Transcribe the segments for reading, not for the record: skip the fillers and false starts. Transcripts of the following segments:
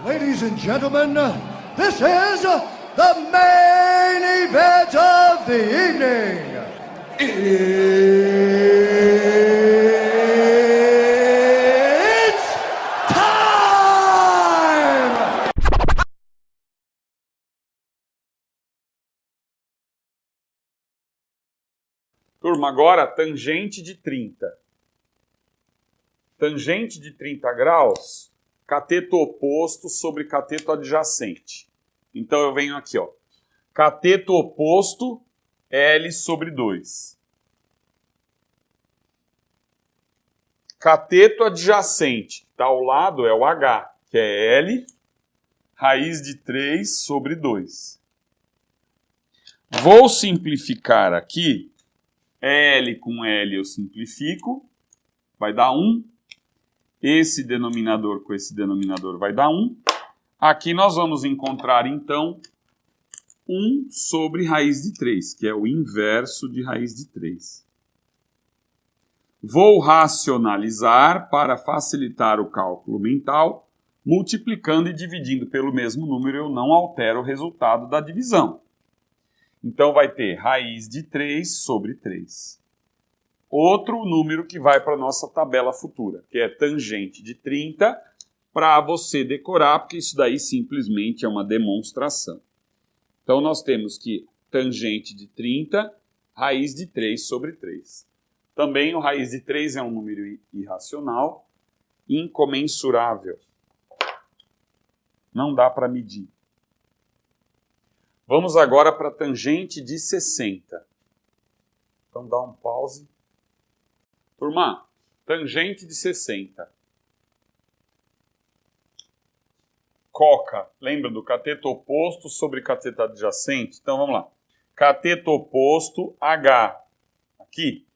Ladies and gentlemen, this is the main event of the evening. It's time! Turma, agora tangente de 30. Tangente de 30 graus, cateto oposto sobre cateto adjacente. Então eu venho aqui, ó. Cateto oposto, L sobre 2. Cateto adjacente, que está ao lado, é o H, que é L, raiz de 3 sobre 2. Vou simplificar aqui. L com L eu simplifico, vai dar 1. Esse denominador com esse denominador vai dar 1. Aqui nós vamos encontrar, então, 1 sobre raiz de 3, que é o inverso de raiz de 3. Vou racionalizar para facilitar o cálculo mental. Multiplicando e dividindo pelo mesmo número, eu não altero o resultado da divisão. Então vai ter raiz de 3 sobre 3. Outro número que vai para a nossa tabela futura, que é tangente de 30, para você decorar, porque isso daí simplesmente é uma demonstração. Então nós temos que tangente de 30, raiz de 3 sobre 3. Também o raiz de 3 é um número irracional, incomensurável. Não dá para medir. Vamos agora para a tangente de 60. Então dá um pause. Turma, tangente de 60. Coca, lembra do cateto oposto sobre cateto adjacente? Então vamos lá. Cateto oposto, H. Aqui,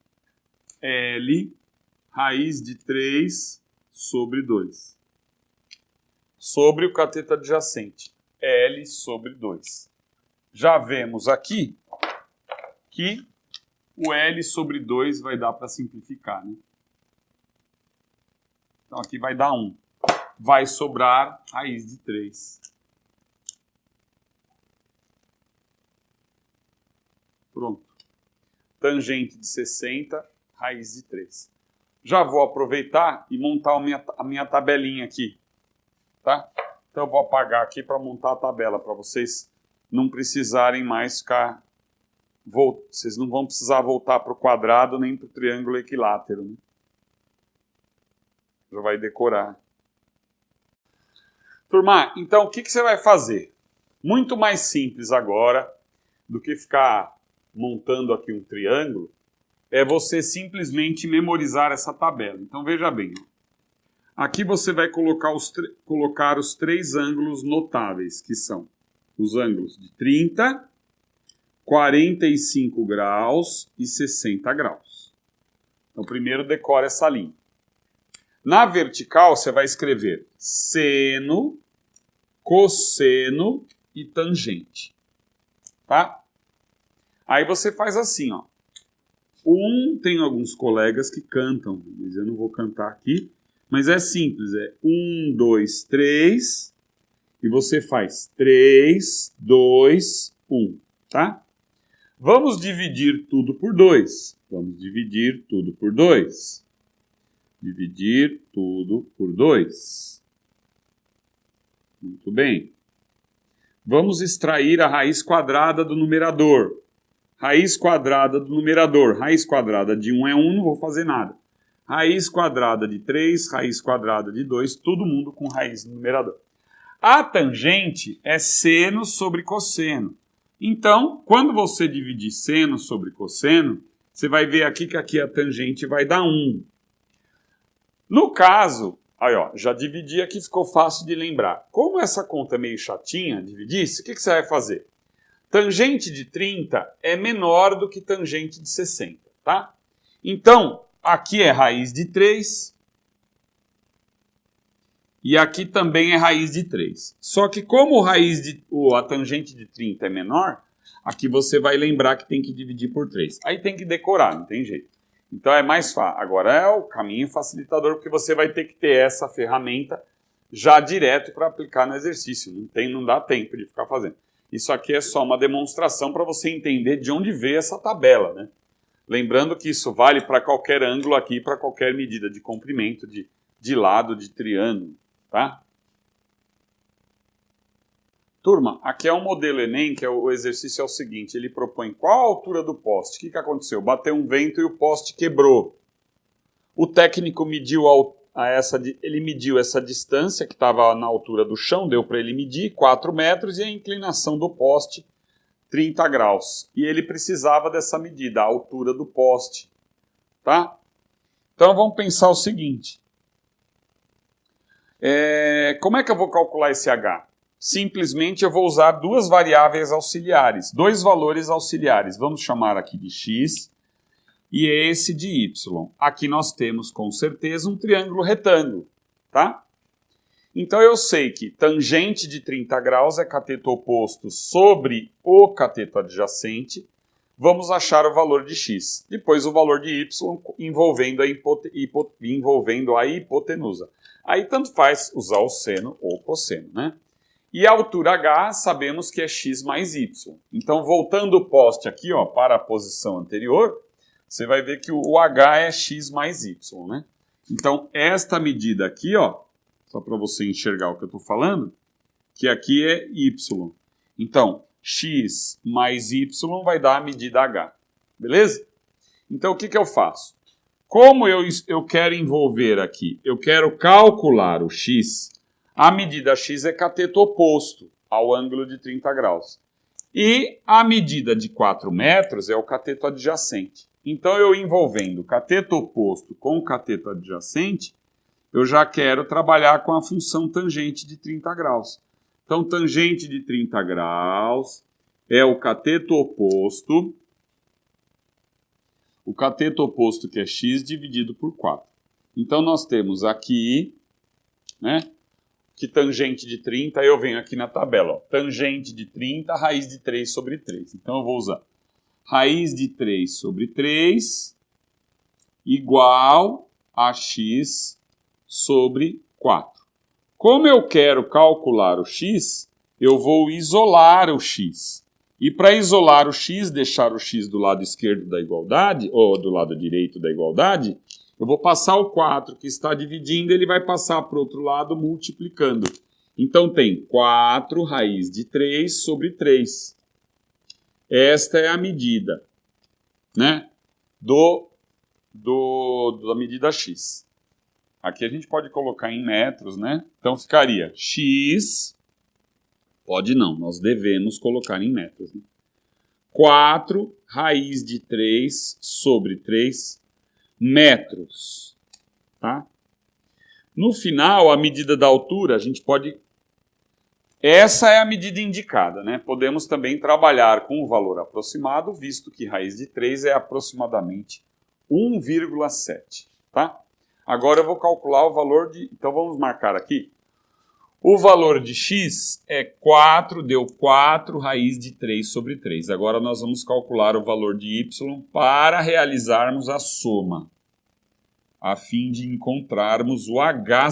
L, raiz de 3 sobre 2. Sobre o cateto adjacente, L sobre 2. Já vemos aqui que o L sobre 2 vai dar para simplificar, né? Então aqui vai dar 1. Vai sobrar raiz de 3. Pronto. Tangente de 60, raiz de 3. Já vou aproveitar e montar a minha tabelinha aqui. Tá? Então eu vou apagar aqui para montar a tabela, para vocês não precisarem mais ficar... Vocês não vão precisar voltar para o quadrado nem para o triângulo equilátero. Né? Já vai decorar. Turma, então o que você vai fazer? Muito mais simples agora do que ficar montando aqui um triângulo, é você simplesmente memorizar essa tabela. Então veja bem, aqui você vai colocar os 3 ângulos notáveis, que são os ângulos de 30, 45 graus e 60 graus. Então, primeiro decora essa linha. Na vertical, você vai escrever seno, cosseno e tangente. Tá? Aí você faz assim, ó. Tem alguns colegas que cantam, mas eu não vou cantar aqui. Mas é simples, é 1, 2, 3. E você faz 3, 2, 1. Tá? Vamos dividir tudo por 2. Vamos dividir tudo por 2. Dividir tudo por 2. Muito bem. Vamos extrair a raiz quadrada do numerador. Raiz quadrada do numerador. Raiz quadrada de 1 é 1, não vou fazer nada. Raiz quadrada de 3, raiz quadrada de 2, todo mundo com raiz no numerador. A tangente é seno sobre cosseno. Então, quando você dividir seno sobre cosseno, você vai ver aqui que aqui a tangente vai dar 1. No caso, aí ó, já dividi aqui, ficou fácil de lembrar. Como essa conta é meio chatinha, dividisse, o que você vai fazer? Tangente de 30 é menor do que tangente de 60, tá? Então, aqui é raiz de 3 e aqui também é raiz de 3. Só que como a tangente de 30 é menor, aqui você vai lembrar que tem que dividir por 3. Aí tem que decorar, não tem jeito. Então é mais fácil. Agora é o caminho facilitador, porque você vai ter que ter essa ferramenta já direto para aplicar no exercício. Não dá tempo de ficar fazendo. Isso aqui é só uma demonstração para você entender de onde veio essa tabela, né? Lembrando que isso vale para qualquer ângulo aqui, para qualquer medida de comprimento, de lado, de triângulo, tá? Turma, aqui é um modelo Enem, que o exercício é o seguinte, ele propõe qual a altura do poste. O que aconteceu? Bateu um vento e o poste quebrou. O técnico mediu ele mediu essa distância que estava na altura do chão, deu para ele medir 4 metros e a inclinação do poste 30 graus. E ele precisava dessa medida, a altura do poste. Tá? Então vamos pensar o seguinte. Como é que eu vou calcular esse H? Simplesmente eu vou usar duas variáveis auxiliares, dois valores auxiliares. Vamos chamar aqui de x e esse de y. Aqui nós temos com certeza um triângulo retângulo, tá? Então eu sei que tangente de 30 graus é cateto oposto sobre o cateto adjacente. Vamos achar o valor de x. Depois o valor de y envolvendo a hipotenusa. Aí tanto faz usar o seno ou o cosseno, né? E a altura h sabemos que é x mais y. Então voltando o poste aqui, ó, para a posição anterior, você vai ver que o h é x mais y, né? Então esta medida aqui, ó, só para você enxergar o que eu estou falando, que aqui é y. Então, x mais y vai dar a medida h. Beleza? Então, o que eu faço? Como eu quero envolver aqui, eu quero calcular o x, a medida x é cateto oposto ao ângulo de 30 graus. E a medida de 4 metros é o cateto adjacente. Então, eu envolvendo o cateto oposto com o cateto adjacente, eu já quero trabalhar com a função tangente de 30 graus. Então, tangente de 30 graus é o cateto oposto que é x dividido por 4. Então, nós temos aqui, né, que tangente de 30, eu venho aqui na tabela, ó, tangente de 30, raiz de 3 sobre 3. Então, eu vou usar raiz de 3 sobre 3 igual a x sobre 4. Como eu quero calcular o x, eu vou isolar o x. E para isolar o x, deixar o x do lado esquerdo da igualdade, ou do lado direito da igualdade, eu vou passar o 4 que está dividindo, ele vai passar para o outro lado multiplicando. Então tem 4 raiz de 3 sobre 3. Esta é a medida, né, da medida x. Aqui a gente pode colocar em metros, né? Então ficaria x, pode não, nós devemos colocar em metros, né? 4 raiz de 3 sobre 3 metros, tá? No final, a medida da altura, a gente pode... Essa é a medida indicada, né? Podemos também trabalhar com o valor aproximado, visto que raiz de 3 é aproximadamente 1,7, tá? Agora eu vou calcular o valor de... Então vamos marcar aqui. O valor de x é 4, deu 4 raiz de 3 sobre 3. Agora nós vamos calcular o valor de y para realizarmos a soma, a fim de encontrarmos o h,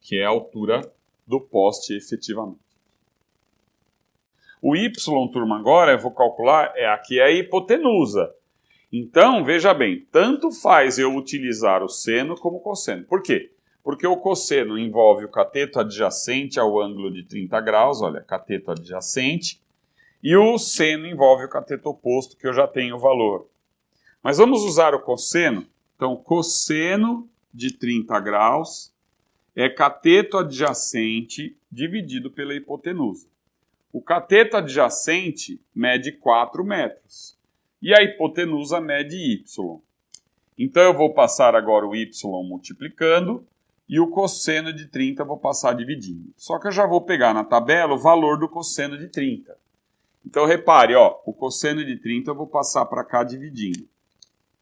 que é a altura do poste efetivamente. O y, turma, agora eu vou calcular, aqui é a hipotenusa. Então, veja bem, tanto faz eu utilizar o seno como o cosseno. Por quê? Porque o cosseno envolve o cateto adjacente ao ângulo de 30 graus, olha, cateto adjacente, e o seno envolve o cateto oposto, que eu já tenho o valor. Mas vamos usar o cosseno. Então, cosseno de 30 graus é cateto adjacente dividido pela hipotenusa. O cateto adjacente mede 4 metros. E a hipotenusa mede y. Então eu vou passar agora o y multiplicando e o cosseno de 30 eu vou passar dividindo. Só que eu já vou pegar na tabela o valor do cosseno de 30. Então repare, ó, o cosseno de 30 eu vou passar para cá dividindo.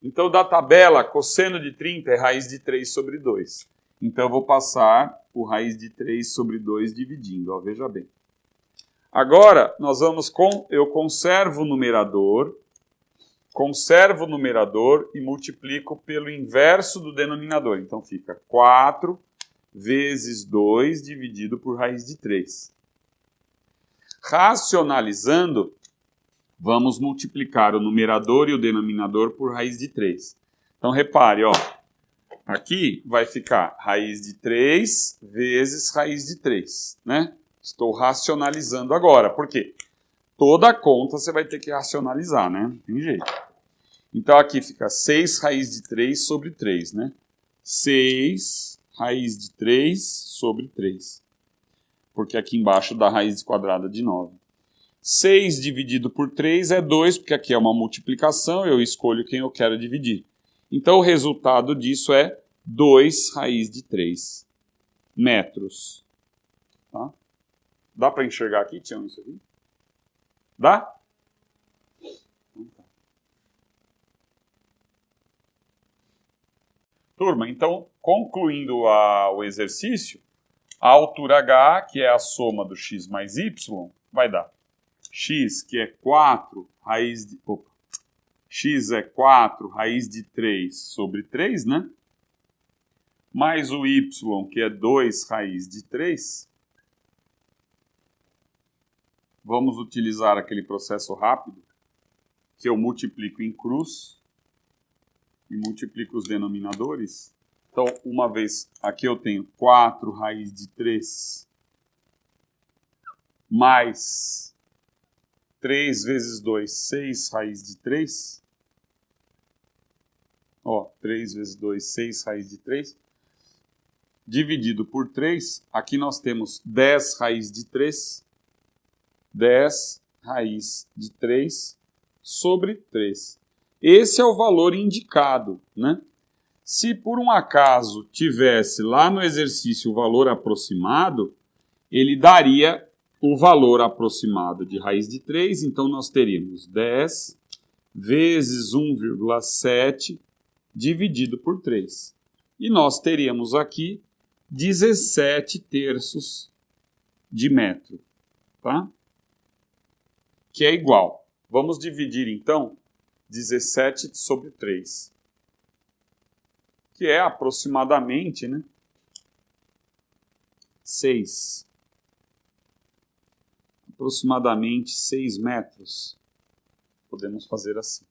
Então da tabela, cosseno de 30 é raiz de 3 sobre 2. Então eu vou passar o raiz de 3 sobre 2 dividindo, ó, veja bem. Agora nós vamos eu conservo o numerador e multiplico pelo inverso do denominador. Então fica 4 vezes 2 dividido por raiz de 3. Racionalizando, vamos multiplicar o numerador e o denominador por raiz de 3. Então, repare, ó, aqui vai ficar raiz de 3 vezes raiz de 3, né? Estou racionalizando agora, por quê? Toda conta você vai ter que racionalizar, né? Não tem jeito. Então, aqui fica 6 raiz de 3 sobre 3, né? 6 raiz de 3 sobre 3. Porque aqui embaixo dá raiz quadrada de 9. 6 dividido por 3 é 2, porque aqui é uma multiplicação, eu escolho quem eu quero dividir. Então, o resultado disso é 2 raiz de 3 metros. Tá? Dá para enxergar aqui, Tião, isso aqui? Dá? Turma, então, concluindo o exercício, a altura h, que é a soma do x mais y, vai dar x, que é 4 raiz de... Opa, x é 4 raiz de 3 sobre 3, né? Mais o y, que é 2 raiz de 3. Vamos utilizar aquele processo rápido, que eu multiplico em cruz e multiplico os denominadores. Então, uma vez, aqui eu tenho 4 raiz de 3 mais 3 vezes 2, 6 raiz de 3. Ó, 3 vezes 2, 6 raiz de 3. Dividido por 3, aqui nós temos 10 raiz de 3. 10 raiz de 3 sobre 3. Esse é o valor indicado, né? Se por um acaso tivesse lá no exercício o valor aproximado, ele daria o valor aproximado de raiz de 3, então nós teríamos 10 vezes 1,7 dividido por 3. E nós teríamos aqui 17 terços de metro, tá? Que é igual. Vamos dividir, então, 17 sobre 3. Que é aproximadamente, né? 6. Aproximadamente 6 metros. Podemos fazer assim.